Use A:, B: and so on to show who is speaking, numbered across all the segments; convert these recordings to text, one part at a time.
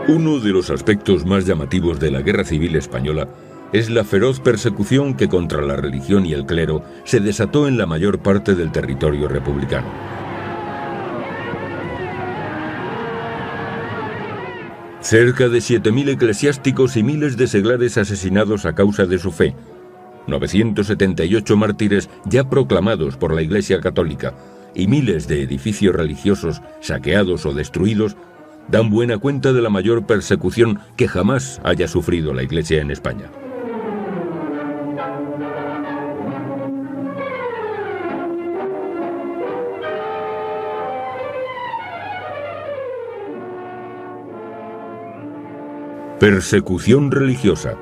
A: Uno de los aspectos más llamativos de la Guerra Civil Española es la feroz persecución que contra la religión y el clero se desató en la mayor parte del territorio republicano. Cerca de 7.000 eclesiásticos y miles de seglares asesinados a causa de su fe, 978 mártires ya proclamados por la Iglesia Católica y miles de edificios religiosos saqueados o destruidos dan buena cuenta de la mayor persecución que jamás haya sufrido la Iglesia en España. Persecución religiosa.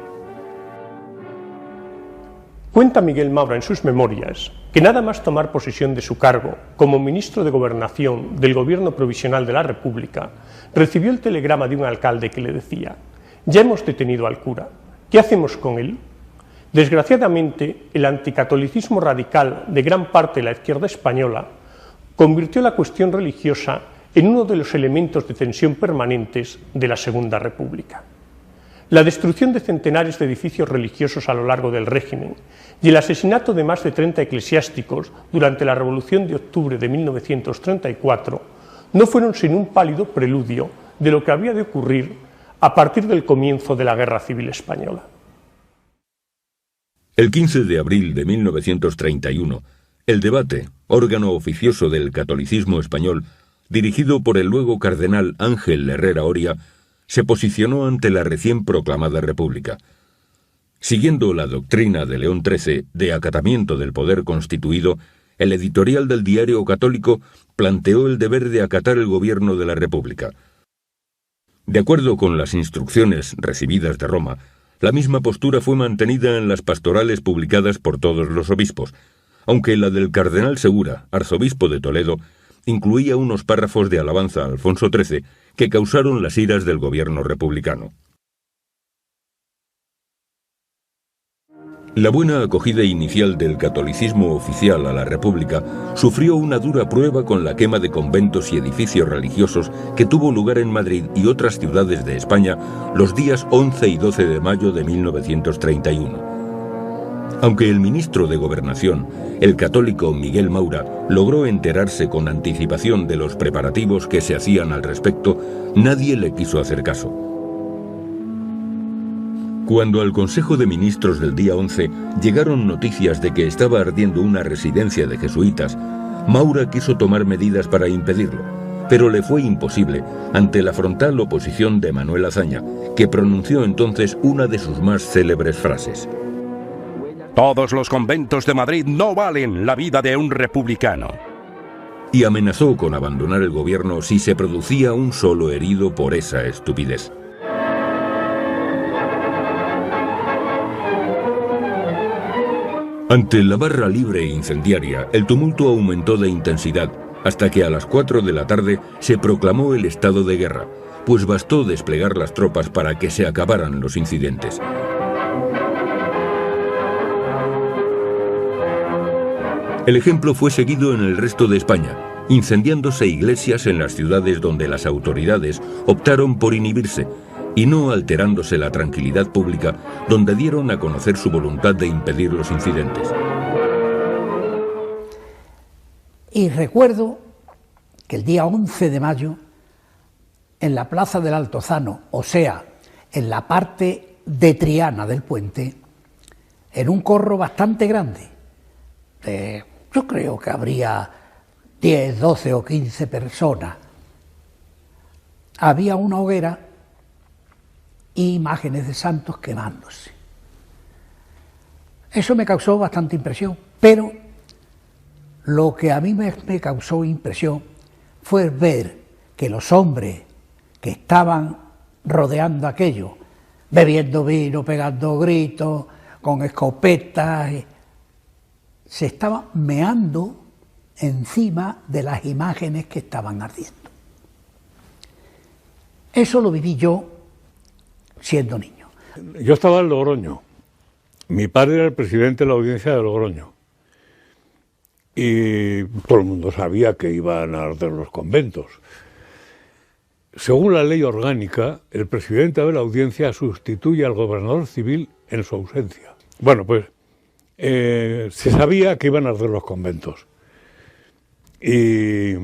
B: Cuenta Miguel Maura en sus memorias que nada más tomar posesión de su cargo como ministro de Gobernación del Gobierno Provisional de la República, recibió el telegrama de un alcalde que le decía: «Ya hemos detenido al cura, ¿qué hacemos con él?». Desgraciadamente, el anticatolicismo radical de gran parte de la izquierda española convirtió la cuestión religiosa en uno de los elementos de tensión permanentes de la Segunda República. La destrucción de centenares de edificios religiosos a lo largo del régimen y el asesinato de más de 30 eclesiásticos durante la Revolución de Octubre de 1934 no fueron sino un pálido preludio de lo que había de ocurrir a partir del comienzo de la Guerra Civil Española.
A: El 15 de abril de 1931, el Debate, órgano oficioso del catolicismo español, dirigido por el luego cardenal Ángel Herrera Oria, se posicionó ante la recién proclamada República. Siguiendo la doctrina de León XIII de acatamiento del poder constituido, el editorial del Diario Católico planteó el deber de acatar el gobierno de la República. De acuerdo con las instrucciones recibidas de Roma, la misma postura fue mantenida en las pastorales publicadas por todos los obispos, aunque la del cardenal Segura, arzobispo de Toledo, incluía unos párrafos de alabanza a Alfonso XIII que causaron las iras del gobierno republicano. La buena acogida inicial del catolicismo oficial a la República sufrió una dura prueba con la quema de conventos y edificios religiosos que tuvo lugar en Madrid y otras ciudades de España los días 11 y 12 de mayo de 1931. Aunque el ministro de Gobernación, el católico Miguel Maura, logró enterarse con anticipación de los preparativos que se hacían al respecto, nadie le quiso hacer caso. Cuando al Consejo de Ministros del día 11 llegaron noticias de que estaba ardiendo una residencia de jesuitas, Maura quiso tomar medidas para impedirlo, pero le fue imposible ante la frontal oposición de Manuel Azaña, que pronunció entonces una de sus más célebres frases:
C: «Todos los conventos de Madrid no valen la vida de un republicano».
A: Y amenazó con abandonar el gobierno si se producía un solo herido por esa estupidez. Ante la barra libre e incendiaria, el tumulto aumentó de intensidad hasta que a las 4 de la tarde se proclamó el estado de guerra, pues bastó desplegar las tropas para que se acabaran los incidentes. El ejemplo fue seguido en el resto de España, incendiándose iglesias en las ciudades donde las autoridades optaron por inhibirse, y no alterándose la tranquilidad pública, donde dieron a conocer su voluntad de impedir los incidentes.
D: Y recuerdo que el día 11 de mayo, en la plaza del Altozano, o sea, en la parte de Triana del puente, en un corro bastante grande, yo creo que habría 10, 12 o 15 personas, había una hoguera y imágenes de santos quemándose. Eso me causó bastante impresión, pero lo que a mí me causó impresión fue ver que los hombres que estaban rodeando aquello, bebiendo vino, pegando gritos, con escopetas, se estaban meando encima de las imágenes que estaban ardiendo. Eso lo viví yo siendo niño.
E: Yo estaba en Logroño. Mi padre era el presidente de la audiencia de Logroño. Y todo el mundo sabía que iban a arder los conventos. según la ley orgánica, el presidente de la Audiencia sustituye al gobernador civil en su ausencia. Bueno, pues se sabía que iban a arder los conventos. Y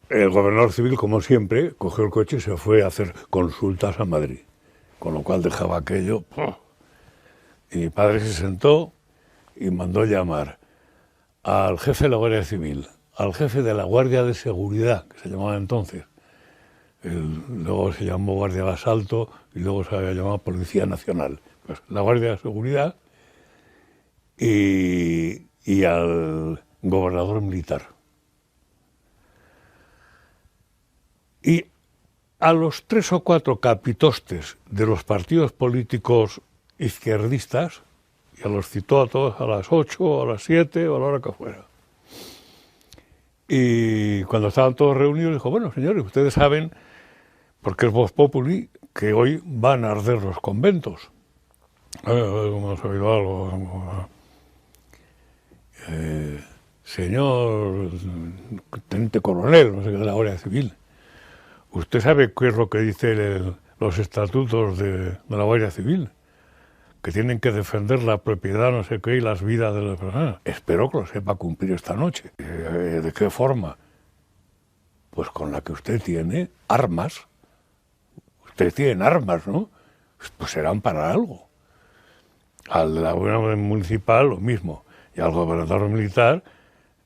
E: el gobernador civil, como siempre, cogió el coche y se fue a hacer consultas a Madrid, con lo cual dejaba aquello. Y mi padre se sentó y mandó llamar al jefe de la Guardia Civil, al jefe de la Guardia de Seguridad, que se llamaba entonces, luego se llamó Guardia de Asalto y luego se había llamado Policía Nacional, pues la Guardia de Seguridad y al gobernador militar. Y a los 3 o 4 capitostes de los partidos políticos izquierdistas, y los citó a todos a las 8, a las 7 o a la hora que fuera. Y cuando estaban todos reunidos, dijo, bueno, señores, ustedes saben, porque es Vox Populi, que hoy van a arder los conventos. Hemos oído algo. Señor teniente coronel, no sé qué, de la Guardia Civil, ¿usted sabe qué es lo que dicen los estatutos de la Guardia Civil? Que tienen que defender la propiedad, no sé qué, y las vidas de las personas. Espero que lo sepa cumplir esta noche. ¿De qué forma? Pues con la que usted tiene armas. Usted tiene armas, ¿no? Pues serán para algo. Al de la Guardia Municipal, lo mismo. Y al gobernador militar,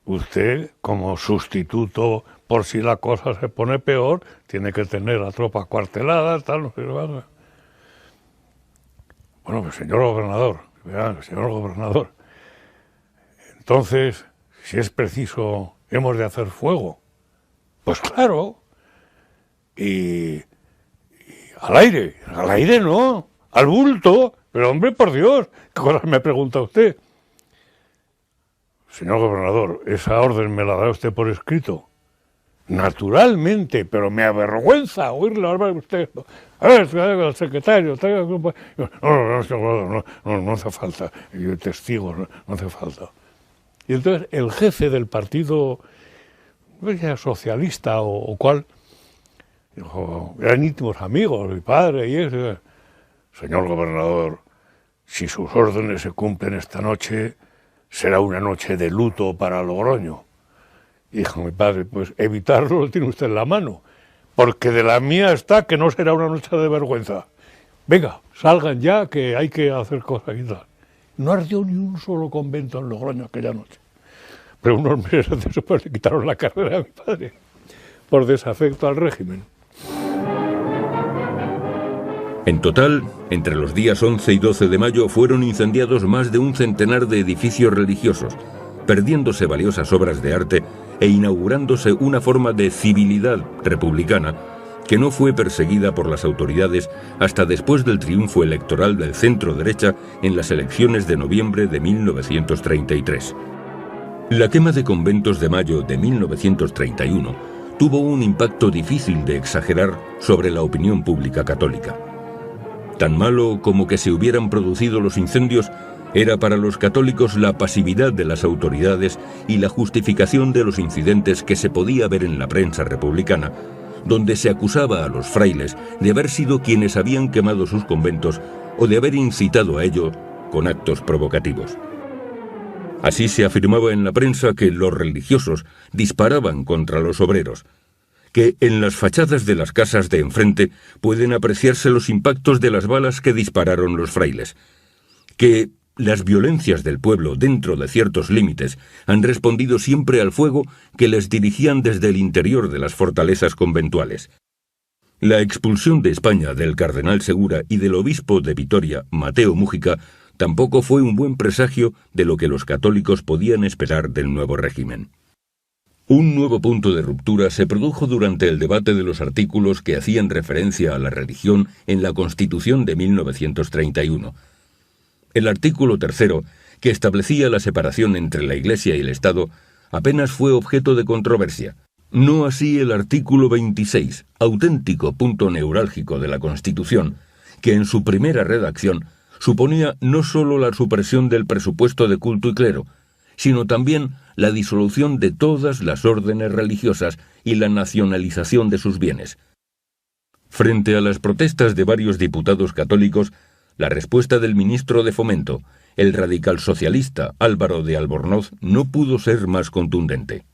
E: usted, como sustituto, por si la cosa se pone peor, tiene que tener la tropa cuartelada, tal, no sé qué. Bueno, pues señor gobernador, entonces, si es preciso, hemos de hacer fuego. Pues claro, y al aire no, al bulto. Pero hombre, por Dios, ¿qué cosas me pregunta usted? Señor gobernador, esa orden me la da usted por escrito. Naturalmente, pero me avergüenza oírle hablar a usted. A ver, el secretario, no hace falta, y testigos, no hace falta. Y entonces el jefe del partido socialista o cual, dijo, eran íntimos amigos, mi padre y eso. Señor gobernador, si sus órdenes se cumplen esta noche, será una noche de luto para Logroño. Dijo mi padre, pues evitarlo lo tiene usted en la mano, porque de la mía está que no será una noche de vergüenza. Venga, salgan ya, que hay que hacer cosas y tal. No ardió ni un solo convento en Logroño aquella noche. Pero unos meses después le quitaron la carrera a mi padre, por desafecto al régimen.
A: En total, entre los días 11 y 12 de mayo fueron incendiados más de un centenar de edificios religiosos, perdiéndose valiosas obras de arte e inaugurándose una forma de civilidad republicana que no fue perseguida por las autoridades hasta después del triunfo electoral del centro-derecha en las elecciones de noviembre de 1933. La quema de conventos de mayo de 1931 tuvo un impacto difícil de exagerar sobre la opinión pública católica. Tan malo como que se hubieran producido los incendios era para los católicos la pasividad de las autoridades y la justificación de los incidentes que se podía ver en la prensa republicana, donde se acusaba a los frailes de haber sido quienes habían quemado sus conventos o de haber incitado a ello con actos provocativos. Así se afirmaba en la prensa que los religiosos disparaban contra los obreros, que en las fachadas de las casas de enfrente pueden apreciarse los impactos de las balas que dispararon los frailes, que las violencias del pueblo dentro de ciertos límites han respondido siempre al fuego que les dirigían desde el interior de las fortalezas conventuales. La expulsión de España del cardenal Segura y del obispo de Vitoria, Mateo Mújica, tampoco fue un buen presagio de lo que los católicos podían esperar del nuevo régimen. Un nuevo punto de ruptura se produjo durante el debate de los artículos que hacían referencia a la religión en la Constitución de 1931. El artículo 3, que establecía la separación entre la Iglesia y el Estado, apenas fue objeto de controversia. No así el artículo 26, auténtico punto neurálgico de la Constitución, que en su primera redacción suponía no solo la supresión del presupuesto de culto y clero, sino también la disolución de todas las órdenes religiosas y la nacionalización de sus bienes. Frente a las protestas de varios diputados católicos, la respuesta del ministro de Fomento, el radical socialista Álvaro de Albornoz, no pudo ser más contundente.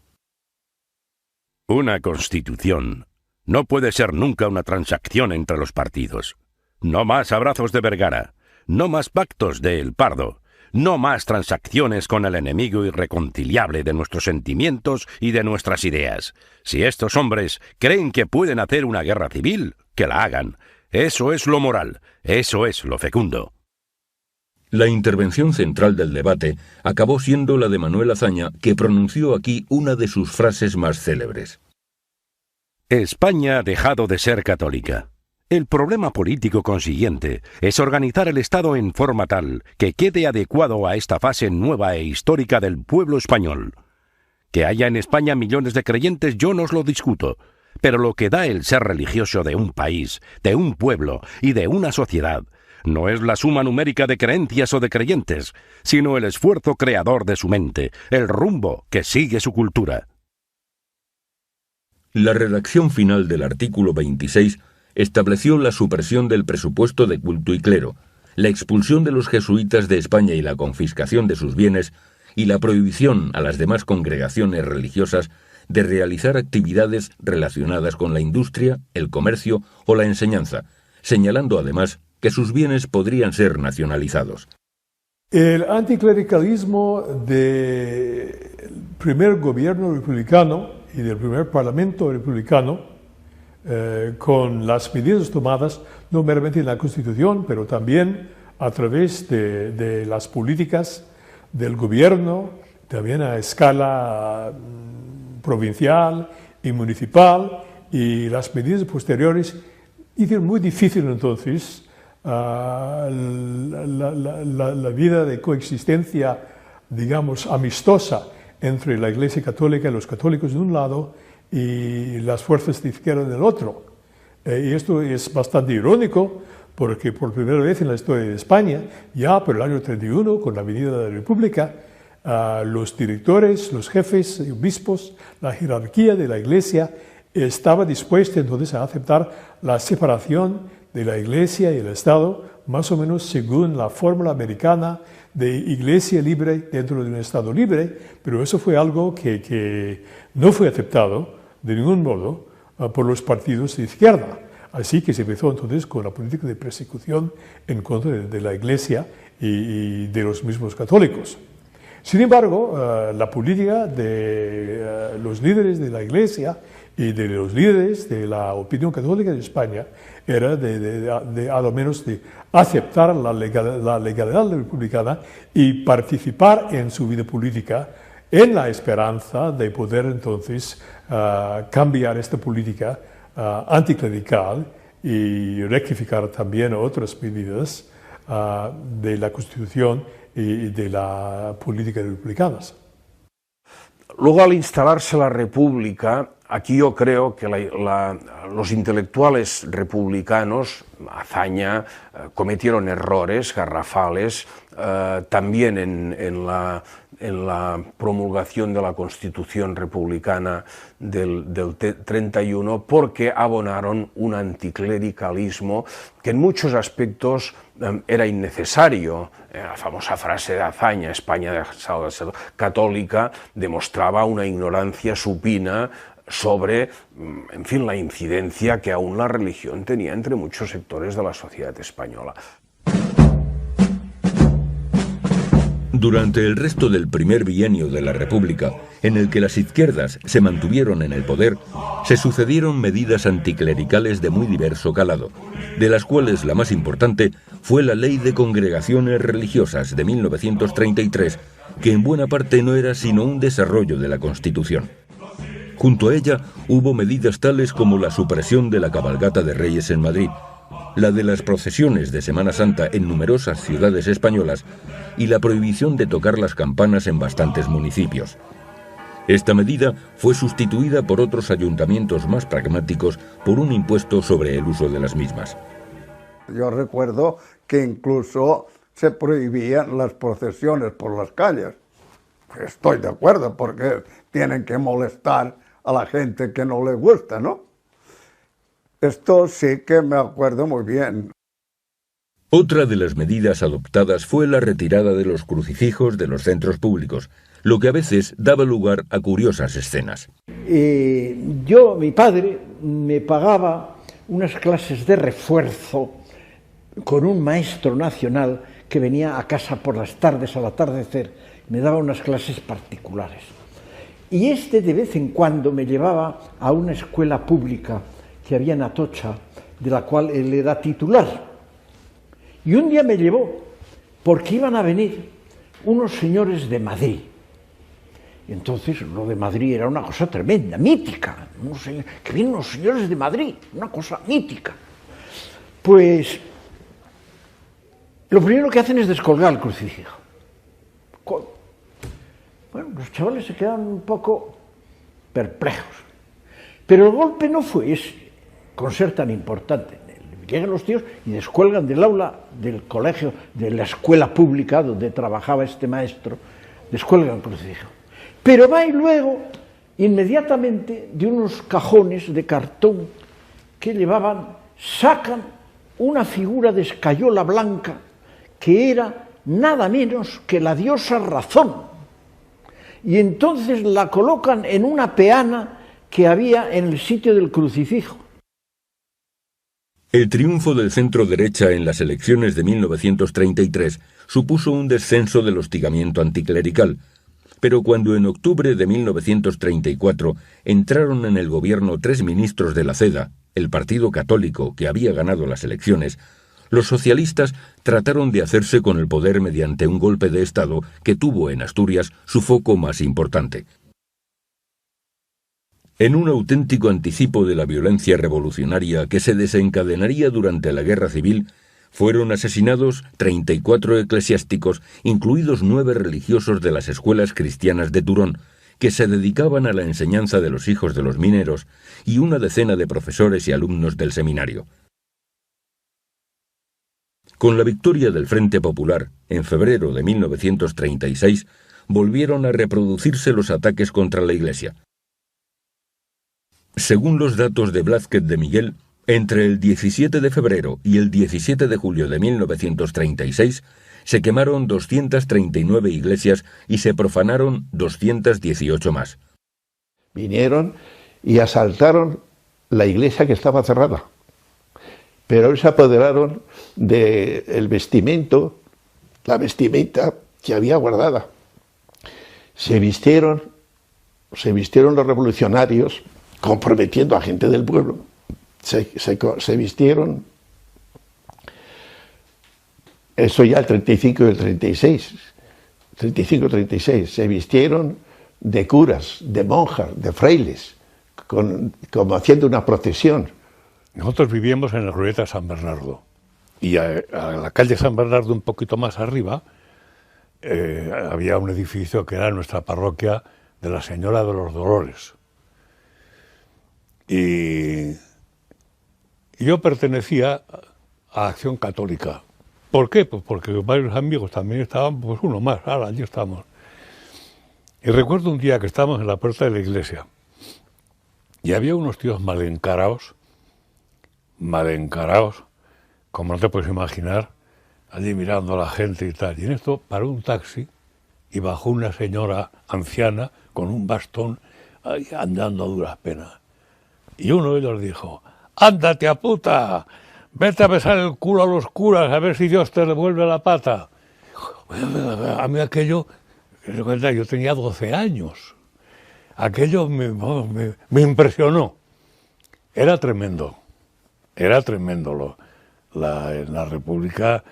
C: Una constitución no puede ser nunca una transacción entre los partidos. No más abrazos de Vergara, no más pactos de El Pardo, no más transacciones con el enemigo irreconciliable de nuestros sentimientos y de nuestras ideas. Si estos hombres creen que pueden hacer una guerra civil, que la hagan. Eso es lo moral, eso es lo fecundo.
A: La intervención central del debate acabó siendo la de Manuel Azaña, que pronunció aquí una de sus frases más célebres.
C: España ha dejado de ser católica. El problema político consiguiente es organizar el Estado en forma tal que quede adecuado a esta fase nueva e histórica del pueblo español. Que haya en España millones de creyentes yo no os lo discuto, pero lo que da el ser religioso de un país, de un pueblo y de una sociedad no es la suma numérica de creencias o de creyentes, sino el esfuerzo creador de su mente, el rumbo que sigue su cultura.
A: La redacción final del artículo 26 estableció la supresión del presupuesto de culto y clero, la expulsión de los jesuitas de España y la confiscación de sus bienes, y la prohibición a las demás congregaciones religiosas de realizar actividades relacionadas con la industria, el comercio o la enseñanza, señalando además que sus bienes podrían ser nacionalizados.
E: El anticlericalismo del primer gobierno republicano y del primer parlamento republicano, con las medidas tomadas no meramente en la Constitución, pero también a través de las políticas del gobierno, también a escala provincial y municipal, y las medidas posteriores, hicieron muy difícil entonces la vida de coexistencia, digamos, amistosa entre la Iglesia Católica y los católicos de un lado y las fuerzas de izquierda del otro. Y esto es bastante irónico porque por primera vez en la historia de España, ya por el año 31, con la venida de la República, los directores, los jefes, obispos, la jerarquía de la Iglesia estaba dispuesta entonces a aceptar la separación de la Iglesia y el Estado, más o menos según la fórmula americana de Iglesia libre dentro de un Estado libre, pero eso fue algo que no fue aceptado de ningún modo por los partidos de izquierda. Así que se empezó entonces con la política de persecución en contra de la Iglesia y de los mismos católicos. Sin embargo, la política de los líderes de la Iglesia y de los líderes de la opinión católica de España era a lo menos de aceptar la legalidad republicana y participar en su vida política en la esperanza de poder entonces cambiar esta política anticlerical y rectificar también otras medidas de la Constitución y de la política republicanas.
F: Luego, al instalarse la República, aquí yo creo que los intelectuales republicanos, Azaña, cometieron errores garrafales, también en la promulgación de la Constitución republicana del 31, porque abonaron un anticlericalismo que en muchos aspectos era innecesario. La famosa frase de Azaña, España católica, demostraba una ignorancia supina sobre, en fin, la incidencia que aún la religión tenía entre muchos sectores de la sociedad española.
A: Durante el resto del primer bienio de la República, en el que las izquierdas se mantuvieron en el poder, se sucedieron medidas anticlericales de muy diverso calado, de las cuales la más importante fue la Ley de Congregaciones Religiosas de 1933, que en buena parte no era sino un desarrollo de la Constitución. Junto a ella hubo medidas tales como la supresión de la cabalgata de Reyes en Madrid, la de las procesiones de Semana Santa en numerosas ciudades españolas y la prohibición de tocar las campanas en bastantes municipios. Esta medida fue sustituida por otros ayuntamientos más pragmáticos por un impuesto sobre el uso de las mismas.
G: Yo recuerdo que incluso se prohibían las procesiones por las calles. estoy de acuerdo, porque tienen que molestar a la gente que no les gusta, ¿no? Esto sí que me acuerdo muy bien.
A: Otra de las medidas adoptadas fue la retirada de los crucifijos de los centros públicos, lo que a veces daba lugar a curiosas escenas.
H: Mi padre me pagaba unas clases de refuerzo con un maestro nacional que venía a casa por las tardes al atardecer, me daba unas clases particulares. Y de vez en cuando me llevaba a una escuela pública que había en Atocha, de la cual él era titular. Y un día me llevó, porque iban a venir unos señores de Madrid. Y entonces lo de Madrid era una cosa tremenda, mítica. Que vienen los señores de Madrid, una cosa mítica. Pues lo primero que hacen es descolgar el crucifijo. Bueno, los chavales se quedan un poco perplejos. Pero el golpe no fue ese, con ser tan importante. Llegan los tíos y descuelgan del aula del colegio, de la escuela pública donde trabajaba este maestro, descuelgan el crucifijo. Pero va y luego, inmediatamente, de unos cajones de cartón que llevaban, sacan una figura de escayola blanca que era nada menos que la diosa Razón. Y entonces la colocan en una peana que había en el sitio del crucifijo.
A: El triunfo del centro-derecha en las elecciones de 1933 supuso un descenso del hostigamiento anticlerical, pero cuando en octubre de 1934 entraron en el gobierno 3 ministros de la CEDA, el partido católico que había ganado las elecciones, los socialistas trataron de hacerse con el poder mediante un golpe de Estado que tuvo en Asturias su foco más importante. En un auténtico anticipo de la violencia revolucionaria que se desencadenaría durante la Guerra Civil, fueron asesinados 34 eclesiásticos, incluidos 9 religiosos de las escuelas cristianas de Turón, que se dedicaban a la enseñanza de los hijos de los mineros, y una decena de profesores y alumnos del seminario. Con la victoria del Frente Popular, en febrero de 1936, volvieron a reproducirse los ataques contra la Iglesia. Según los datos de Blázquez de Miguel, entre el 17 de febrero y el 17 de julio de 1936 se quemaron 239 iglesias y se profanaron 218 más.
I: Vinieron y asaltaron la iglesia que estaba cerrada, pero se apoderaron del vestimento, la vestimenta que había guardada. Se vistieron los revolucionarios, comprometiendo a gente del pueblo, se vistieron, eso ya el 35 y el 36, 35-36, se vistieron de curas, de monjas, de frailes, como haciendo una procesión.
E: Nosotros vivíamos en la Glorieta San Bernardo, y a la calle San Bernardo, un poquito más arriba, había un edificio que era nuestra parroquia de la Señora de los Dolores. Y yo pertenecía a Acción Católica. ¿Por qué? Pues porque varios amigos también estaban, pues uno más, allí estamos. Y recuerdo un día que estábamos en la puerta de la iglesia y había unos tíos mal encarados, como no te puedes imaginar, allí mirando a la gente y tal. Y en esto paró un taxi y bajó una señora anciana con un bastón andando a duras penas. Y uno de ellos dijo: «¡Ándate a puta! Vete a besar el culo a los curas, a ver si Dios te devuelve la pata». A mí aquello, yo tenía 12 años, aquello me impresionó. Era tremendo. En la República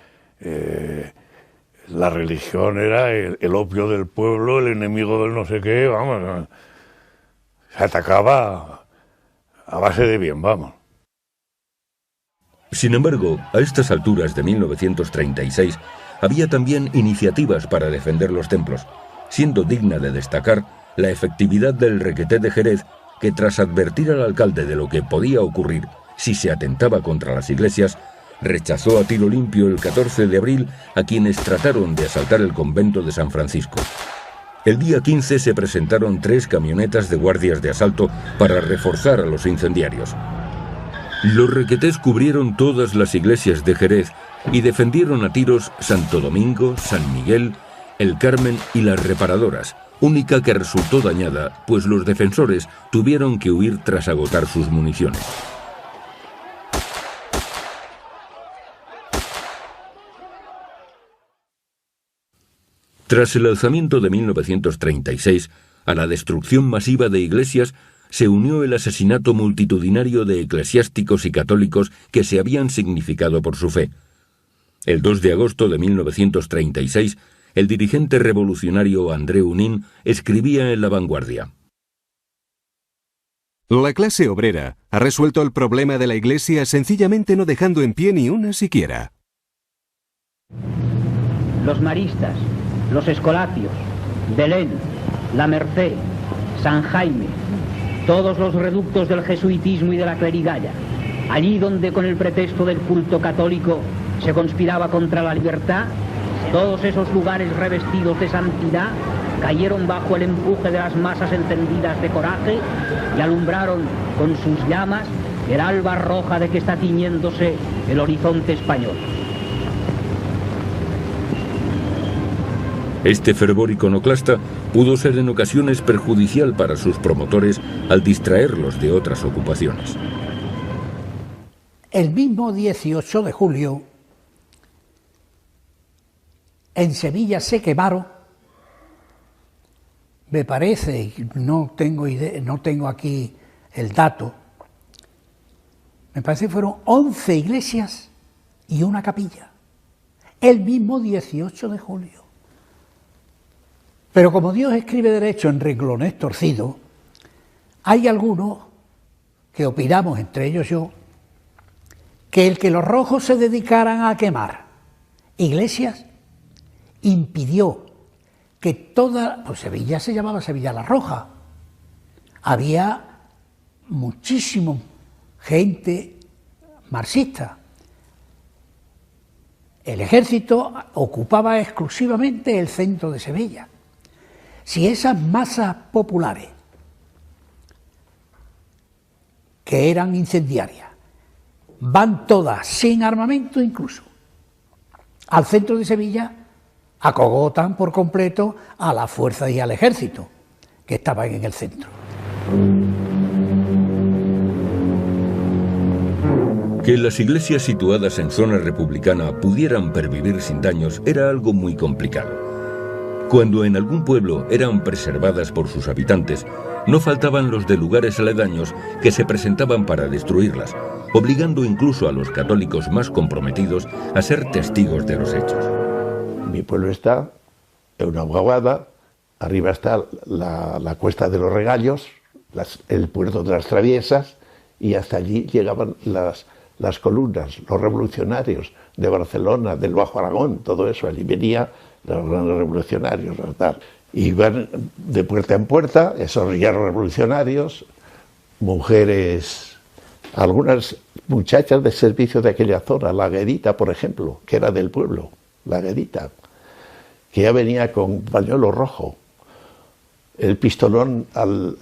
E: la religión era el opio del pueblo, el enemigo del no sé qué, vamos, se atacaba a base de bien, vamos.
A: Sin embargo, a estas alturas de 1936, había también iniciativas para defender los templos, siendo digna de destacar la efectividad del requeté de Jerez, que tras advertir al alcalde de lo que podía ocurrir si se atentaba contra las iglesias, rechazó a tiro limpio el 14 de abril a quienes trataron de asaltar el convento de San Francisco. El día 15 se presentaron 3 camionetas de guardias de asalto para reforzar a los incendiarios. Los requetés cubrieron todas las iglesias de Jerez y defendieron a tiros Santo Domingo, San Miguel, El Carmen y las Reparadoras, única que resultó dañada, pues los defensores tuvieron que huir tras agotar sus municiones. Tras el alzamiento de 1936, a la destrucción masiva de iglesias se unió el asesinato multitudinario de eclesiásticos y católicos que se habían significado por su fe. El 2 de agosto de 1936, el dirigente revolucionario André Unín escribía en La Vanguardia:
J: La clase obrera ha resuelto el problema de la Iglesia sencillamente no dejando en pie ni una siquiera.
K: Los maristas, los escolapios, Belén, La Merced, San Jaime, todos los reductos del jesuitismo y de la clerigalla, allí donde con el pretexto del culto católico se conspiraba contra la libertad, todos esos lugares revestidos de santidad cayeron bajo el empuje de las masas encendidas de coraje y alumbraron con sus llamas el alba roja de que está tiñéndose el horizonte español.
A: Este fervor iconoclasta pudo ser en ocasiones perjudicial para sus promotores al distraerlos de otras ocupaciones.
D: El mismo 18 de julio, en Sevilla se quemaron, me parece, no tengo aquí el dato, me parece que fueron 11 iglesias y una capilla, el mismo 18 de julio. Pero como Dios escribe derecho en renglones torcidos, hay algunos que opinamos, entre ellos yo, que el que los rojos se dedicaran a quemar iglesias impidió que toda, pues Sevilla se llamaba Sevilla la Roja, había muchísima gente marxista. El ejército ocupaba exclusivamente el centro de Sevilla. Si esas masas populares, que eran incendiarias, van todas sin armamento incluso al centro de Sevilla, acogotan por completo a la fuerza y al ejército que estaban en el centro.
A: Que las iglesias situadas en zona republicana pudieran pervivir sin daños era algo muy complicado. Cuando en algún pueblo eran preservadas por sus habitantes, no faltaban los de lugares aledaños que se presentaban para destruirlas, obligando incluso a los católicos más comprometidos a ser testigos de los hechos.
I: Mi pueblo está en una guaguada, arriba está la Cuesta de los Regallos, el puerto de las Traviesas, y hasta allí llegaban las columnas, los revolucionarios de Barcelona, del Bajo Aragón, todo eso, allí venía los grandes revolucionarios, tal. Y van de puerta en puerta, esos guerreros revolucionarios, mujeres, algunas muchachas de servicio de aquella zona, la Guedita, por ejemplo, que era del pueblo, la Guedita, que ya venía con pañuelo rojo, el pistolón al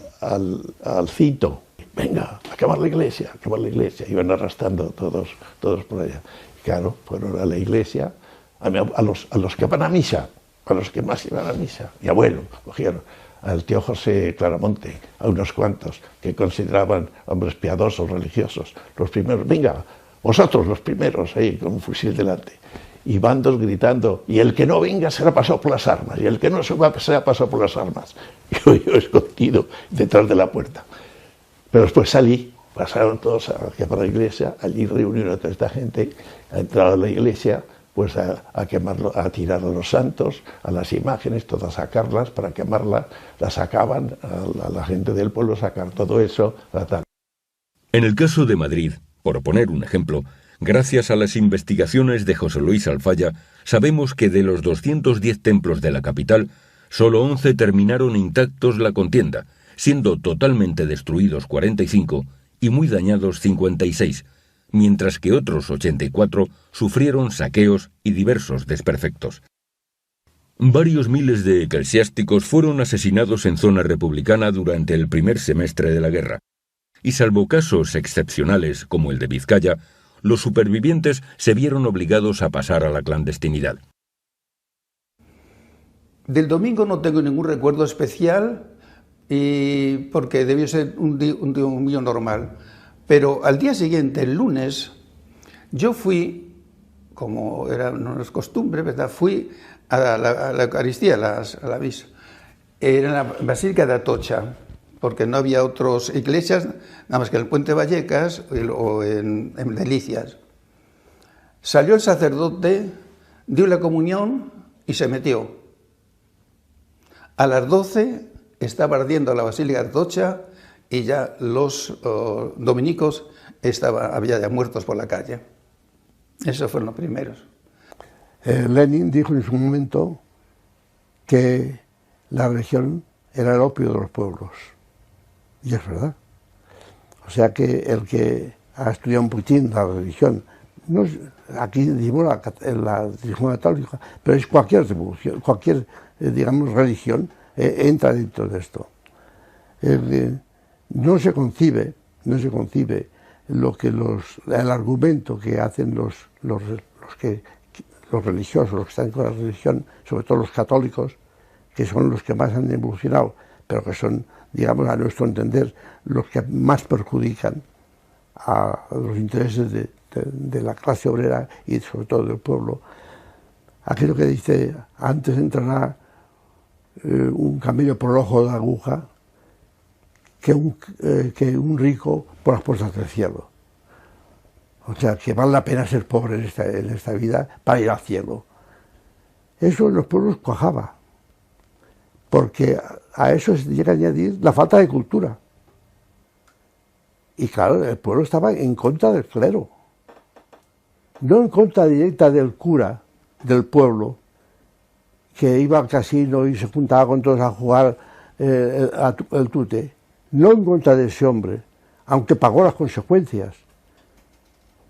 I: cinto. Venga, a quemar la iglesia, iban arrastrando todos por allá. Claro, fueron a la iglesia, a los que van a misa, a los que más iban a misa. Mi abuelo, cogieron al tío José Claramonte, a unos cuantos que consideraban hombres piadosos, religiosos, los primeros, venga, vosotros los primeros, ahí con un fusil delante. Y bandos gritando, y el que no venga será pasado por las armas, y el que no suba será pasado por las armas. Yo escondido detrás de la puerta. Pero después salí, pasaron todos aquí para la iglesia, allí reunieron a toda esta gente, entraron a la iglesia, pues a quemarlo, a tirar a los santos, a las imágenes, todas a sacarlas, para quemarlas, las sacaban a la gente del pueblo, sacar todo eso, tal.
A: En el caso de Madrid, por poner un ejemplo, gracias a las investigaciones de José Luis Alfaya, sabemos que de los 210 templos de la capital, solo 11 terminaron intactos la contienda, siendo totalmente destruidos 45 y muy dañados 56, mientras que otros 84 sufrieron saqueos y diversos desperfectos. Varios miles de eclesiásticos fueron asesinados en zona republicana durante el primer semestre de la guerra, y salvo casos excepcionales como el de Vizcaya, los supervivientes se vieron obligados a pasar a la clandestinidad.
L: Del domingo no tengo ningún recuerdo especial, porque debió ser un día normal, pero al día siguiente, el lunes, yo fui, como era no es costumbre, ¿verdad?, fui a la Eucaristía, a la misa. Era en la Basílica de Atocha, porque no había otras iglesias, nada más que en el Puente Vallecas o en Delicias. Salió el sacerdote, dio la comunión y se metió. A las 12 estaba ardiendo la Basílica de Atocha y ya los dominicos había ya muertos por la calle. Esos fueron los primeros.
I: Lenin dijo en su momento que la religión era el opio de los pueblos. Y es verdad. O sea que el que ha estudiado un poquitín la religión, no es, aquí decimos la religión católica, pero es cualquier revolución, cualquier, digamos, religión entra dentro de esto. No se concibe lo que el argumento que hacen los religiosos, los que están con la religión, sobre todo los católicos, que son los que más han evolucionado, pero que son, digamos, a nuestro entender, los que más perjudican a los intereses de la clase obrera y sobre todo del pueblo. Aquello que dice, antes entrará un camello por el ojo de la aguja que un rico por las puertas del cielo. O sea, que vale la pena ser pobre en esta vida para ir al cielo. Eso en los pueblos cuajaba, porque a eso se llega a añadir la falta de cultura. Y claro, el pueblo estaba en contra del clero, no en contra directa del cura del pueblo, que iba al casino y se juntaba con todos a jugar el tute, no en contra de ese hombre, aunque pagó las consecuencias.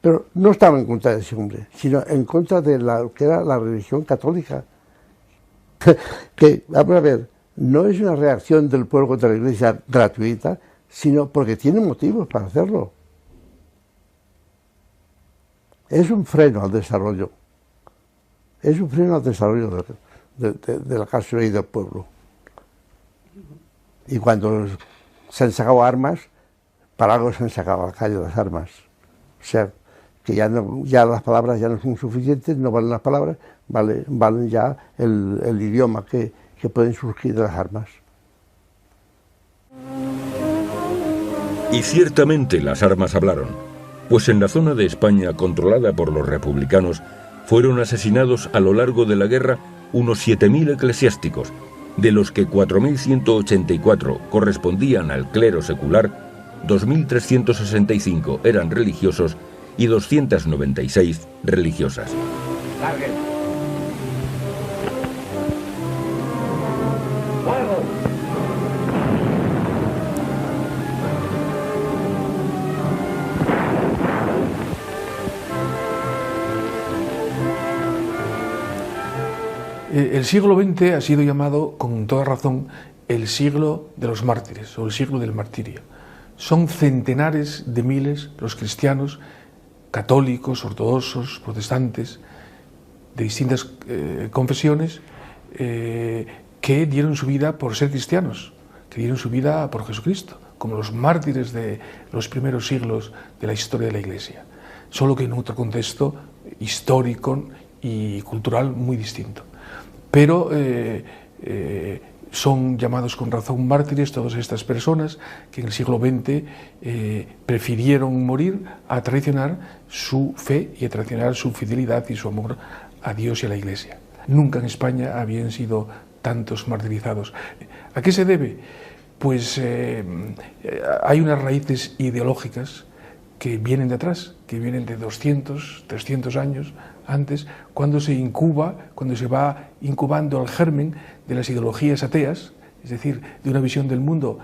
I: Pero no estaba en contra de ese hombre, sino en contra de lo que era la religión católica. Que, vamos a ver, no es una reacción del pueblo contra la Iglesia gratuita, sino porque tiene motivos para hacerlo. Es un freno al desarrollo. Es un freno al desarrollo de la clase y del pueblo. Y cuando se han sacado armas, para algo se han sacado a la calle las armas. O sea, que ya las palabras ya no son suficientes, no valen las palabras, valen ya el idioma que pueden surgir de las armas.
A: Y ciertamente las armas hablaron, pues en la zona de España controlada por los republicanos fueron asesinados a lo largo de la guerra unos 7.000 eclesiásticos, de los que 4.184 correspondían al clero secular, 2.365 eran religiosos y 296 religiosas.
M: El siglo XX ha sido llamado, con toda razón, el siglo de los mártires o el siglo del martirio. Son centenares de miles los cristianos, católicos, ortodoxos, protestantes, de distintas confesiones, que dieron su vida por ser cristianos, que dieron su vida por Jesucristo, como los mártires de los primeros siglos de la historia de la Iglesia, solo que en otro contexto histórico y cultural muy distinto. Pero son llamados con razón mártires todas estas personas que en el siglo XX prefirieron morir a traicionar su fe y a traicionar su fidelidad y su amor a Dios y a la Iglesia. Nunca en España habían sido tantos martirizados. ¿A qué se debe? Pues hay unas raíces ideológicas que vienen de atrás, que vienen de 200, 300 años antes, cuando se va incubando el germen de las ideologías ateas, es decir, de una visión del mundo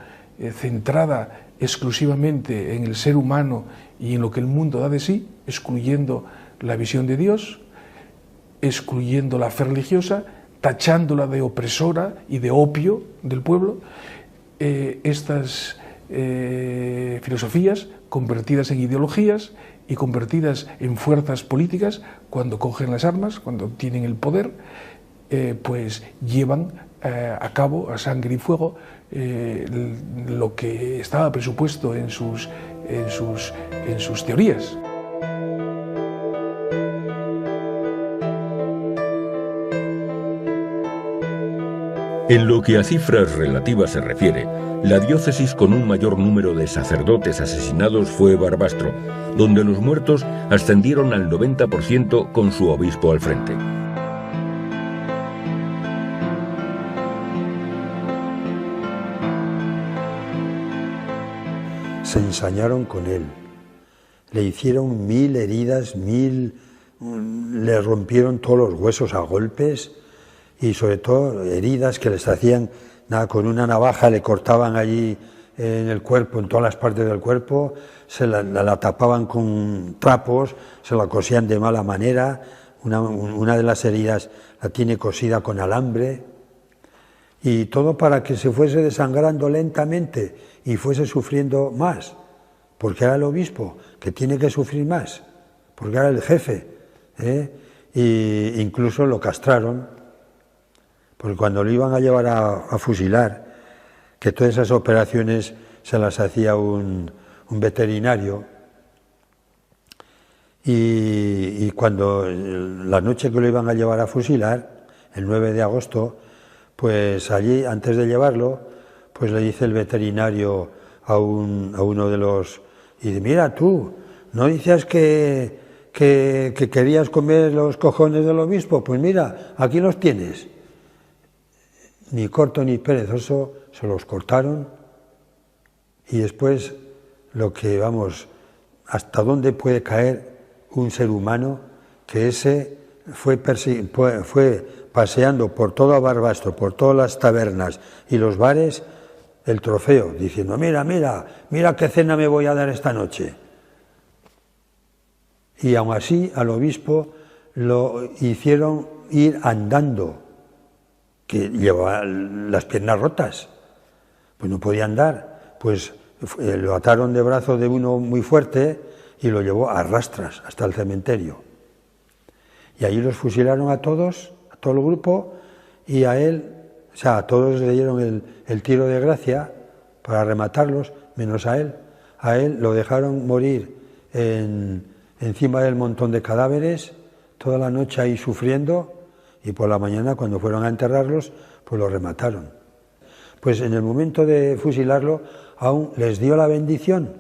M: centrada exclusivamente en el ser humano y en lo que el mundo da de sí, excluyendo la visión de Dios, excluyendo la fe religiosa, tachándola de opresora y de opio del pueblo, estas filosofías convertidas en ideologías y convertidas en fuerzas políticas, cuando cogen las armas, cuando tienen el poder, pues llevan a cabo a sangre y fuego lo que estaba presupuesto en sus teorías.
A: En lo que a cifras relativas se refiere, la diócesis con un mayor número de sacerdotes asesinados fue Barbastro, donde los muertos ascendieron al 90% con su obispo al frente.
N: Se ensañaron con él, le hicieron 1000 heridas, le rompieron todos los huesos a golpes y sobre todo heridas que les hacían, nada, con una navaja le cortaban allí en el cuerpo, en todas las partes del cuerpo, se la tapaban con trapos, se la cosían de mala manera, una de las heridas la tiene cosida con alambre, y todo para que se fuese desangrando lentamente y fuese sufriendo más, porque era el obispo que tiene que sufrir más, porque era el jefe, e incluso lo castraron, porque cuando lo iban a llevar a fusilar, que todas esas operaciones se las hacía un veterinario, y cuando la noche que lo iban a llevar a fusilar, el 9 de agosto, pues allí, antes de llevarlo, pues le dice el veterinario a uno de los... Y dice, mira tú, ¿no dices que querías comer los cojones del obispo? Pues mira, aquí los tienes. Ni corto ni perezoso, se los cortaron. Y después, hasta dónde puede caer un ser humano, que ese fue paseando por todo Barbastro, por todas las tabernas y los bares, el trofeo, diciendo, mira qué cena me voy a dar esta noche. Y aún así al obispo lo hicieron ir andando, que llevaba las piernas rotas, pues no podía andar, pues lo ataron de brazo de uno muy fuerte y lo llevó a rastras hasta el cementerio. Y allí los fusilaron a todos, a todo el grupo, y a él, o sea, a todos le dieron el tiro de gracia para rematarlos, menos a él. A él lo dejaron morir encima del montón de cadáveres, toda la noche ahí sufriendo, y por la mañana, cuando fueron a enterrarlos, pues lo remataron. Pues en el momento de fusilarlo, aún les dio la bendición,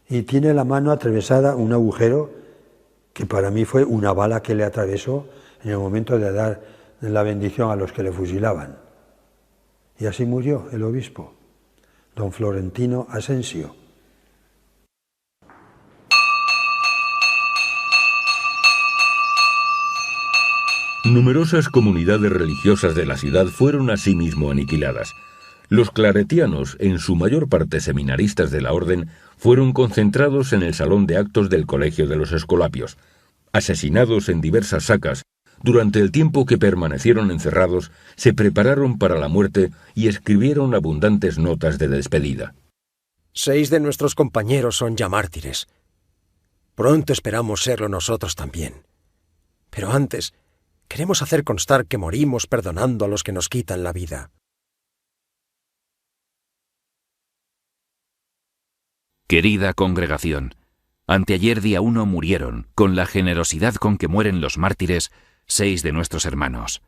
N: y tiene la mano atravesada un agujero que para mí fue una bala que le atravesó en el momento de dar la bendición a los que le fusilaban. Y así murió el obispo, don Florentino Asensio.
A: Numerosas comunidades religiosas de la ciudad fueron asimismo aniquiladas. Los claretianos, en su mayor parte seminaristas de la orden, fueron concentrados en el salón de actos del Colegio de los Escolapios. Asesinados en diversas sacas, durante el tiempo que permanecieron encerrados, se prepararon para la muerte y escribieron abundantes notas de despedida.
O: 6 de nuestros compañeros son ya mártires. Pronto esperamos serlo nosotros también. Pero antes, queremos hacer constar que morimos perdonando a los que nos quitan la vida.
P: Querida congregación, anteayer día 1 murieron, con la generosidad con que mueren los mártires, 6 de nuestros hermanos.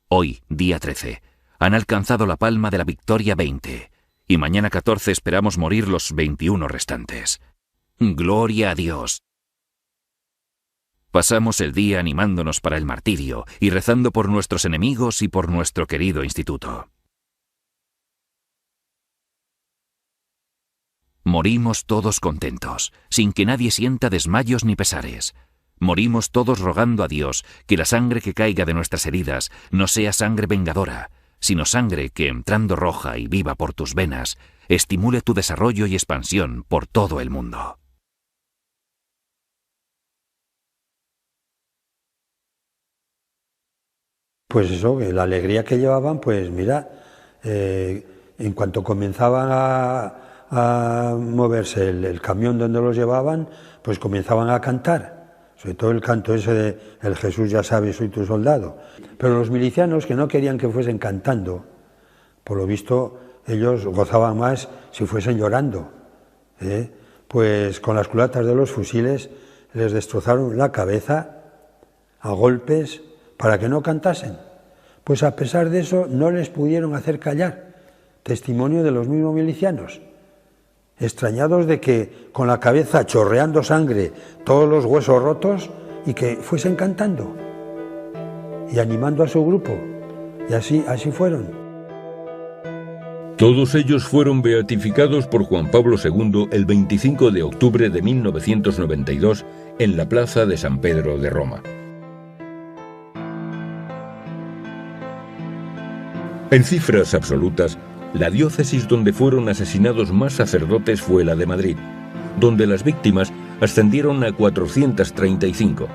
P: Hoy, día 13, han alcanzado la palma de la victoria 20, y mañana 14 esperamos morir los 21 restantes. ¡Gloria a Dios! Pasamos el día animándonos para el martirio y rezando por nuestros enemigos y por nuestro querido instituto. Morimos todos contentos, sin que nadie sienta desmayos ni pesares. Morimos todos rogando a Dios que la sangre que caiga de nuestras heridas no sea sangre vengadora, sino sangre que, entrando roja y viva por tus venas, estimule tu desarrollo y expansión por todo el mundo.
N: pues eso, que la alegría que llevaban, pues mira, en cuanto comenzaban a moverse el camión donde los llevaban, pues comenzaban a cantar. Sobre todo el canto ese de el Jesús ya sabe, soy tu soldado. Pero los milicianos, que no querían que fuesen cantando, por lo visto ellos gozaban más si fuesen llorando, pues con las culatas de los fusiles les destrozaron la cabeza a golpes para que no cantasen. Pues a pesar de eso no les pudieron hacer callar. Testimonio de los mismos milicianos, extrañados de que con la cabeza chorreando sangre, todos los huesos rotos, y que fuesen cantando y animando a su grupo. Y así fueron.
A: Todos ellos fueron beatificados por Juan Pablo II el 25 de octubre de 1992 en la plaza de San Pedro de Roma. En cifras absolutas, la diócesis donde fueron asesinados más sacerdotes fue la de Madrid, donde las víctimas ascendieron a 435.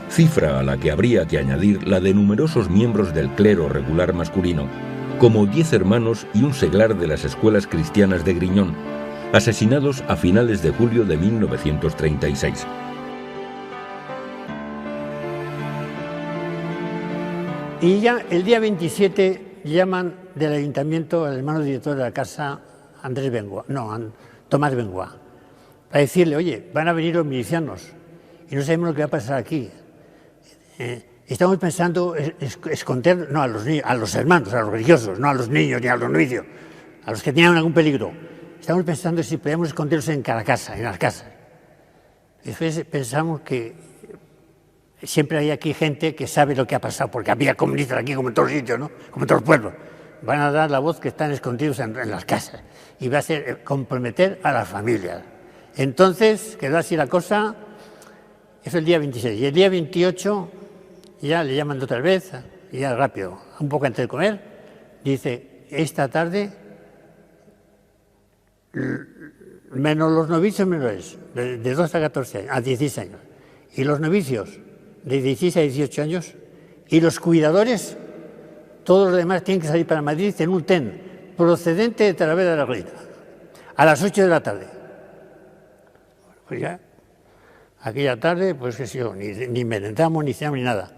A: Cifra a la que habría que añadir la de numerosos miembros del clero regular masculino, como 10 hermanos y un seglar de las escuelas cristianas de Griñón, asesinados a finales de julio de 1936.
Q: Y ya el día 27 llaman del ayuntamiento al hermano director de la casa, Tomás Bengoa, para decirle, oye, van a venir los milicianos y no sabemos lo que va a pasar aquí. Estamos pensando esconder, no a los niños, a los hermanos, a los religiosos, no a los niños ni a los novicios, a los que tenían algún peligro. Estamos pensando si podíamos esconderlos en cada casa, en las casas. Después pensamos que siempre hay aquí gente que sabe lo que ha pasado, porque había comunistas aquí como en todos sitios, ¿no? Como en todos los pueblos. Van a dar la voz que están escondidos en las casas y va a ser comprometer a las familias. Entonces quedó así la cosa, eso el día 26. Y el día 28 ya le llaman otra vez, y ya rápido, un poco antes de comer, dice, esta tarde, menos los novicios menores, de 12 a 14 años, a 16 años, y los novicios de 16 a 18 años, y los cuidadores, todos los demás tienen que salir para Madrid en un tren procedente de Talavera de la Reina, a las 8 de la tarde. Pues ya, aquella tarde, pues que sí, ni merendamos, ni cenamos, ni nada.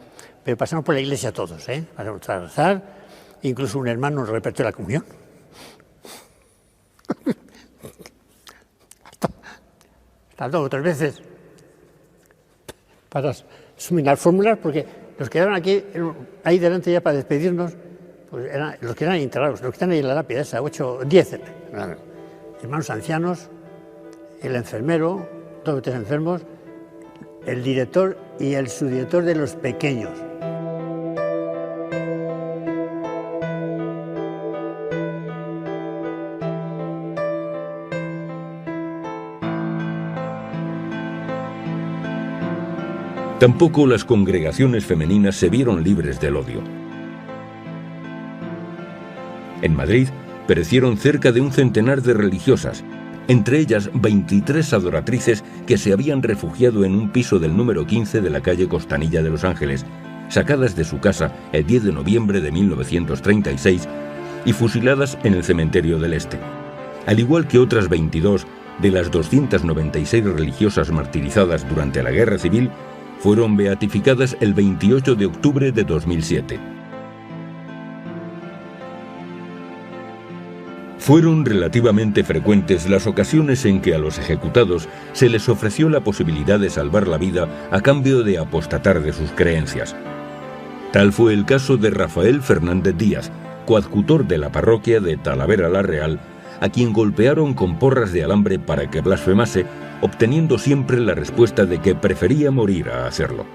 Q: Pero pasamos por la iglesia todos, pasamos a rezar, incluso un hermano nos repartió la comunión. Hasta 2 o 3 veces. Para suminar fórmulas, porque los que quedaron aquí, ahí delante ya para despedirnos, pues eran los que eran integrados, los que están ahí en la lápida esa, 8, 10 hermanos ancianos, el enfermero, 2 o 3 enfermos, el director y el subdirector de los pequeños.
A: Tampoco las congregaciones femeninas se vieron libres del odio. En Madrid perecieron cerca de un centenar de religiosas, entre ellas 23 adoratrices que se habían refugiado en un piso del número 15 de la calle Costanilla de Los Ángeles, sacadas de su casa el 10 de noviembre de 1936 y fusiladas en el cementerio del Este, al igual que otras 22 de las 296 religiosas martirizadas durante la Guerra Civil, fueron beatificadas el 28 de octubre de 2007. Fueron relativamente frecuentes las ocasiones en que a los ejecutados se les ofreció la posibilidad de salvar la vida a cambio de apostatar de sus creencias. Tal fue el caso de Rafael Fernández Díaz, coadjutor de la parroquia de Talavera la Real, a quien golpearon con porras de alambre para que blasfemase, obteniendo siempre la respuesta de que prefería morir a hacerlo.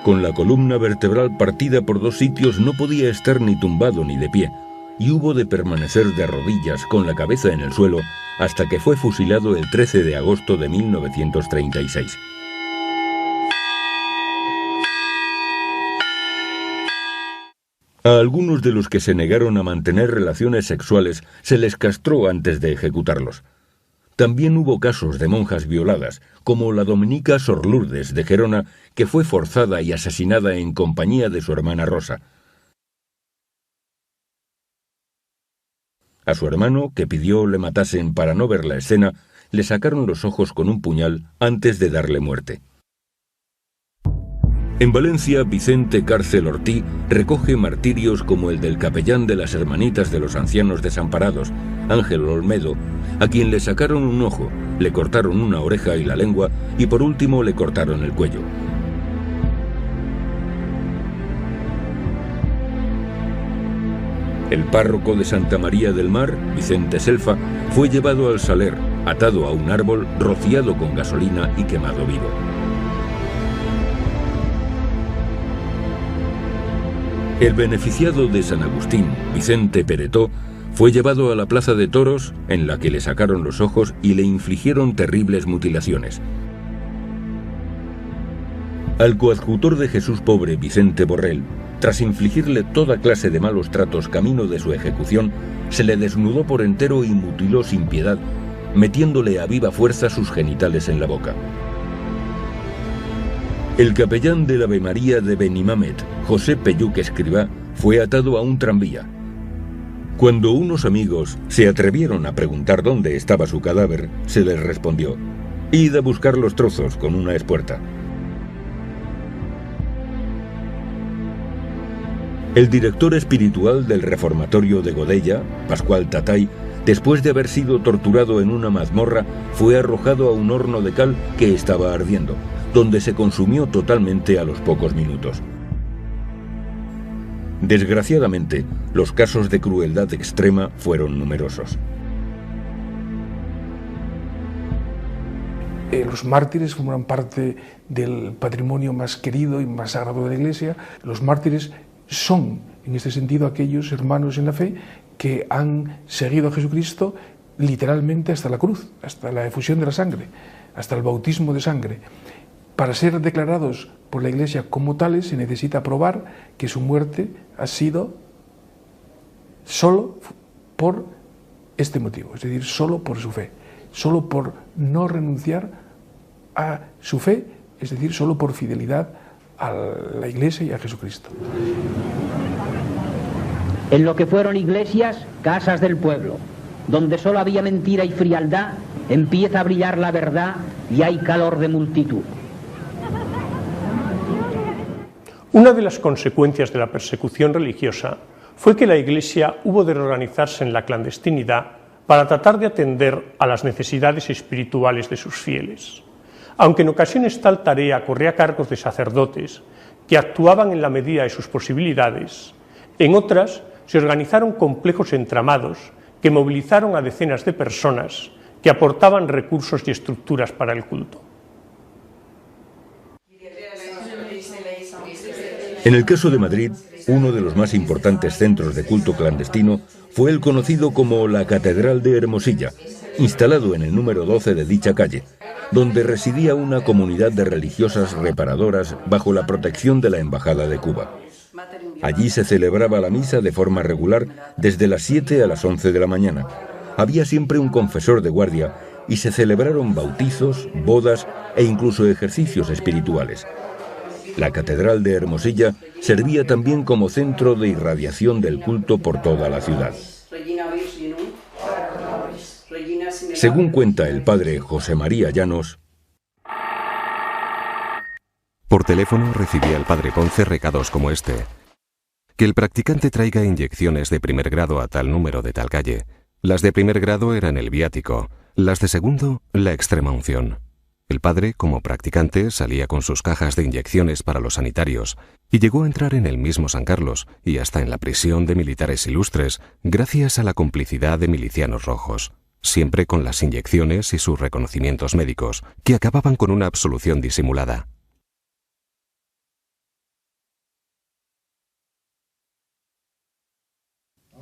A: Con la columna vertebral partida por 2 sitios no podía estar ni tumbado ni de pie, y hubo de permanecer de rodillas con la cabeza en el suelo hasta que fue fusilado el 13 de agosto de 1936. A algunos de los que se negaron a mantener relaciones sexuales se les castró antes de ejecutarlos. También hubo casos de monjas violadas, como la dominica Sor Lourdes de Gerona, que fue forzada y asesinada en compañía de su hermana Rosa. A su hermano, que pidió le matasen para no ver la escena, le sacaron los ojos con un puñal antes de darle muerte. En Valencia, Vicente Cárcel Ortí recoge martirios como el del capellán de las Hermanitas de los Ancianos Desamparados, Ángel Olmedo, a quien le sacaron un ojo, le cortaron una oreja y la lengua y por último le cortaron el cuello. El párroco de Santa María del Mar, Vicente Selfa, fue llevado al Saler, atado a un árbol, rociado con gasolina y quemado vivo. El beneficiado de San Agustín, Vicente Peretó, fue llevado a la plaza de toros, en la que le sacaron los ojos y le infligieron terribles mutilaciones. Al coadjutor de Jesús Pobre, Vicente Borrell, tras infligirle toda clase de malos tratos camino de su ejecución, se le desnudó por entero y mutiló sin piedad, metiéndole a viva fuerza sus genitales en la boca. El capellán del Ave María de Benimamet, José Pelluc Escribá, fue atado a un tranvía. Cuando unos amigos se atrevieron a preguntar dónde estaba su cadáver, se les respondió: «Id a buscar los trozos con una espuerta». El director espiritual del reformatorio de Godella, Pascual Tatay, después de haber sido torturado en una mazmorra, fue arrojado a un horno de cal que estaba ardiendo, donde se consumió totalmente a los pocos minutos. Desgraciadamente, los casos de crueldad extrema fueron numerosos.
M: Los mártires forman parte del patrimonio más querido y más sagrado de la Iglesia. Los mártires son, en este sentido, aquellos hermanos en la fe que han seguido a Jesucristo literalmente hasta la cruz, hasta la efusión de la sangre, hasta el bautismo de sangre. Para ser declarados por la Iglesia como tales se necesita probar que su muerte ha sido solo por este motivo, es decir, solo por su fe, solo por no renunciar a su fe, es decir, solo por fidelidad a la Iglesia y a Jesucristo.
K: En lo que fueron iglesias, casas del pueblo, donde solo había mentira y frialdad, empieza a brillar la verdad y hay calor de multitud.
B: Una de las consecuencias de la persecución religiosa fue que la Iglesia hubo de reorganizarse en la clandestinidad para tratar de atender a las necesidades espirituales de sus fieles. Aunque en ocasiones tal tarea corría a cargo de sacerdotes que actuaban en la medida de sus posibilidades, en otras se organizaron complejos entramados que movilizaron a decenas de personas que aportaban recursos y estructuras para el culto.
A: En el caso de Madrid, uno de los más importantes centros de culto clandestino fue el conocido como la Catedral de Hermosilla, instalado en el número 12 de dicha calle, donde residía una comunidad de religiosas reparadoras bajo la protección de la Embajada de Cuba. Allí se celebraba la misa de forma regular desde las 7 a las 11 de la mañana. Había siempre un confesor de guardia y se celebraron bautizos, bodas e incluso ejercicios espirituales. La Catedral de Hermosilla servía también como centro de irradiación del culto por toda la ciudad. Según cuenta el padre José María Llanos,
J: por teléfono recibía el padre Ponce recados como este: que el practicante traiga inyecciones de primer grado a tal número de tal calle. Las de primer grado eran el viático, las de segundo, la extrema unción. El padre, como practicante, salía con sus cajas de inyecciones para los sanitarios y llegó a entrar en el mismo San Carlos y hasta en la prisión de militares ilustres gracias a la complicidad de milicianos rojos, siempre con las inyecciones y sus reconocimientos médicos, que acababan con una absolución disimulada.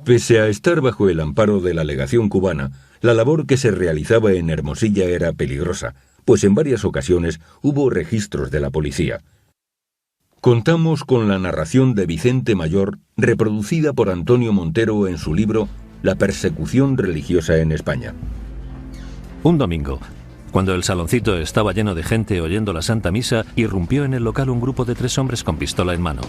A: Pese a estar bajo el amparo de la legación cubana, la labor que se realizaba en Hermosilla era peligrosa, pues en varias ocasiones hubo registros de la policía. Contamos con la narración de Vicente Mayor, reproducida por Antonio Montero en su libro La persecución religiosa en España.
R: Un domingo, cuando el saloncito estaba lleno de gente oyendo la Santa Misa, irrumpió en el local un grupo de 3 hombres con pistola en mano.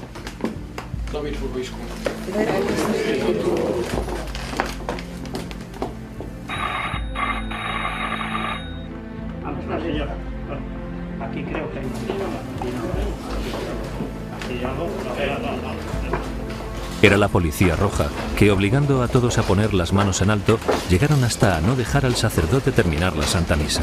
Q: Aquí creo que hay
R: Era la Policía Roja, que obligando a todos a poner las manos en alto, llegaron hasta a no dejar al sacerdote terminar la Santa Misa.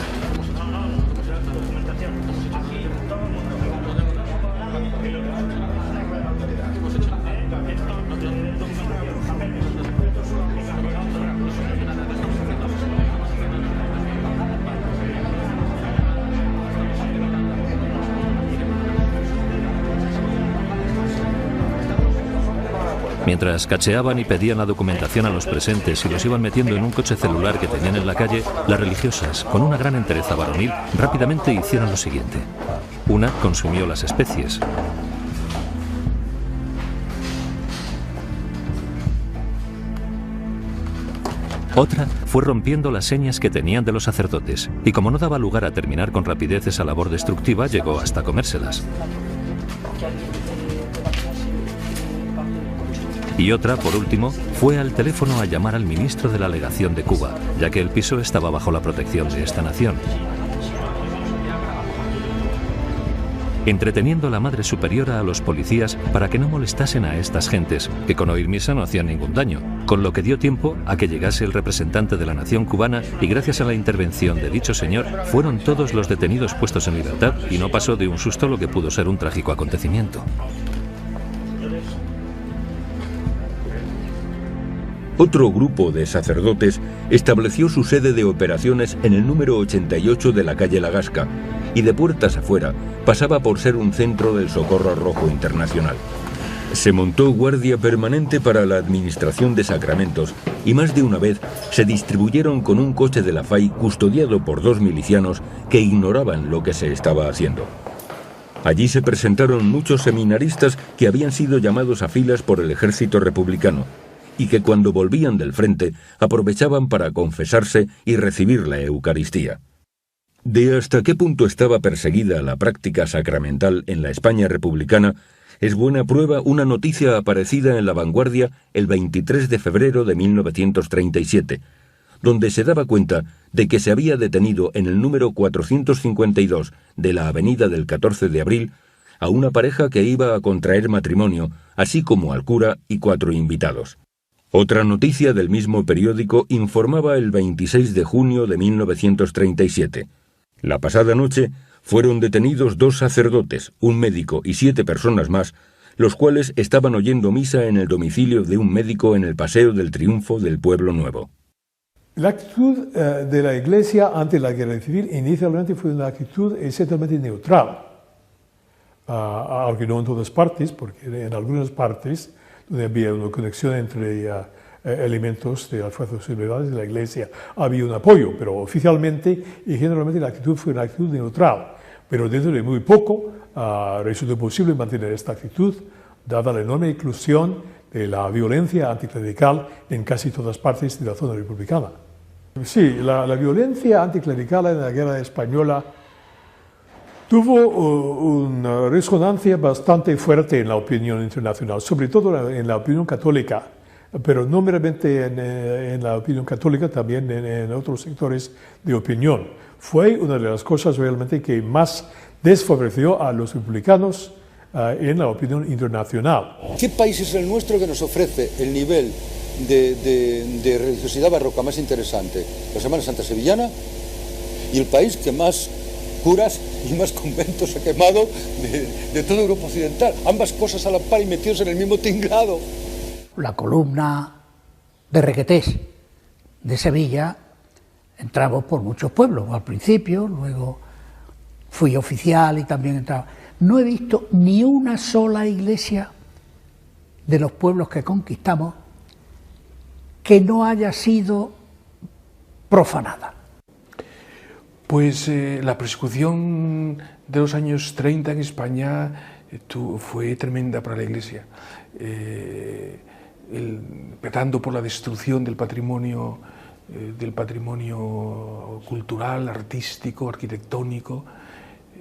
R: Mientras cacheaban y pedían la documentación a los presentes y los iban metiendo en un coche celular que tenían en la calle, las religiosas, con una gran entereza varonil, rápidamente hicieron lo siguiente. Una consumió las especies. Otra fue rompiendo las señas que tenían de los sacerdotes, y como no daba lugar a terminar con rapidez esa labor destructiva, llegó hasta comérselas. Y otra, por último, fue al teléfono a llamar al ministro de la legación de Cuba, ya que el piso estaba bajo la protección de esta nación. Entreteniendo a la Madre Superiora a los policías para que no molestasen a estas gentes, que con oír misa no hacían ningún daño, con lo que dio tiempo a que llegase el representante de la nación cubana y gracias a la intervención de dicho señor, fueron todos los detenidos puestos en libertad y no pasó de un susto lo que pudo ser un trágico acontecimiento.
A: Otro grupo de sacerdotes estableció su sede de operaciones en el número 88 de la calle La Gasca y de puertas afuera pasaba por ser un centro del Socorro Rojo Internacional. Se montó guardia permanente para la administración de sacramentos y más de una vez se distribuyeron con un coche de la FAI custodiado por 2 milicianos que ignoraban lo que se estaba haciendo. Allí se presentaron muchos seminaristas que habían sido llamados a filas por el ejército republicano y que cuando volvían del frente aprovechaban para confesarse y recibir la Eucaristía. De hasta qué punto estaba perseguida la práctica sacramental en la España republicana es buena prueba una noticia aparecida en La Vanguardia el 23 de febrero de 1937, donde se daba cuenta de que se había detenido en el número 452 de la avenida del 14 de abril a una pareja que iba a contraer matrimonio, así como al cura y 4 invitados. Otra noticia del mismo periódico informaba el 26 de junio de 1937. La pasada noche fueron detenidos 2 sacerdotes, un médico y 7 personas más, los cuales estaban oyendo misa en el domicilio de un médico en el Paseo del Triunfo del Pueblo Nuevo.
S: La actitud de la Iglesia ante la guerra civil inicialmente fue una actitud esencialmente neutral, aunque no en todas partes, porque en algunas partes donde había una conexión entre elementos de las fuerzas sublevadas de la Iglesia, había un apoyo, pero oficialmente y generalmente la actitud fue una actitud neutral. Pero dentro de muy poco resultó posible mantener esta actitud, dada la enorme inclusión de la violencia anticlerical en casi todas partes de la zona republicana. Sí, la violencia anticlerical en la guerra española tuvo una resonancia bastante fuerte en la opinión internacional, sobre todo en la opinión católica, pero no meramente en la opinión católica, también en otros sectores de opinión. Fue una de las cosas realmente que más desfavoreció a los republicanos en la opinión internacional.
T: ¿Qué país es el nuestro que nos ofrece el nivel de religiosidad barroca más interesante? La Semana Santa Sevillana, y el país que más curas y más conventos ha quemado de toda Europa Occidental. Ambas cosas a la par y metidos en el mismo tinglado.
D: La columna de Requetés de Sevilla entraba por muchos pueblos, al principio, luego fui oficial y también entraba. No he visto ni una sola iglesia de los pueblos que conquistamos que no haya sido profanada.
M: Pues la persecución de los años 30 en España fue tremenda para la Iglesia, empezando por la destrucción del patrimonio del patrimonio cultural, artístico, arquitectónico.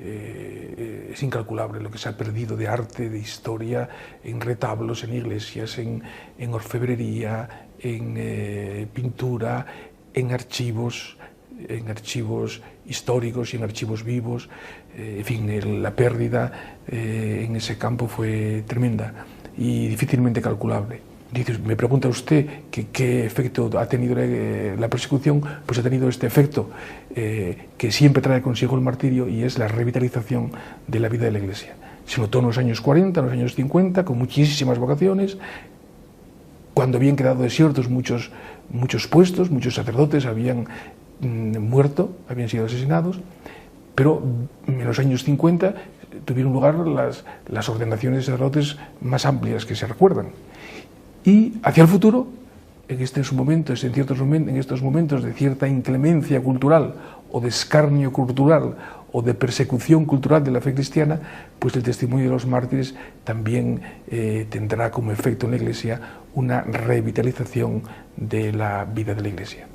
M: Es incalculable lo que se ha perdido de arte, de historia, en retablos, en iglesias, en orfebrería, en pintura, en archivos históricos y en archivos vivos. En fin, la pérdida en ese campo fue tremenda y difícilmente calculable. Me pregunta usted qué efecto ha tenido la persecución. Pues ha tenido este efecto que siempre trae consigo el martirio, y es la revitalización de la vida de la Iglesia. Se notó en los años 40, en los años 50, con muchísimas vocaciones, cuando habían quedado desiertos muchos puestos, muchos sacerdotes habían muerto, habían sido asesinados, pero en los años 50 tuvieron lugar las ordenaciones de sacerdotes más amplias que se recuerdan. Y hacia el futuro, en estos momentos de cierta inclemencia cultural o de escarnio cultural o de persecución cultural de la fe cristiana, pues el testimonio de los mártires también tendrá como efecto en la Iglesia una revitalización de la vida de la Iglesia.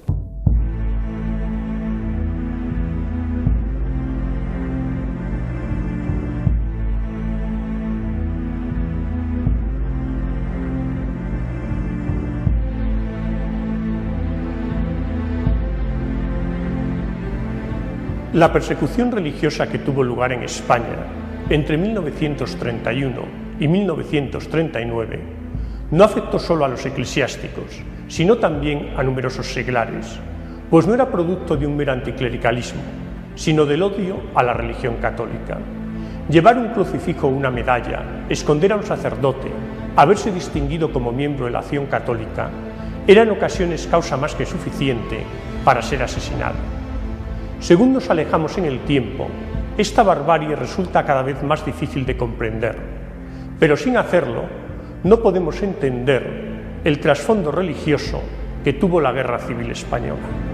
B: La persecución religiosa que tuvo lugar en España entre 1931 y 1939 no afectó solo a los eclesiásticos, sino también a numerosos seglares, pues no era producto de un mero anticlericalismo, sino del odio a la religión católica. Llevar un crucifijo o una medalla, esconder a un sacerdote, haberse distinguido como miembro de la acción católica, era en ocasiones causa más que suficiente para ser asesinado. Según nos alejamos en el tiempo, esta barbarie resulta cada vez más difícil de comprender, pero sin hacerlo no podemos entender el trasfondo religioso que tuvo la Guerra Civil Española.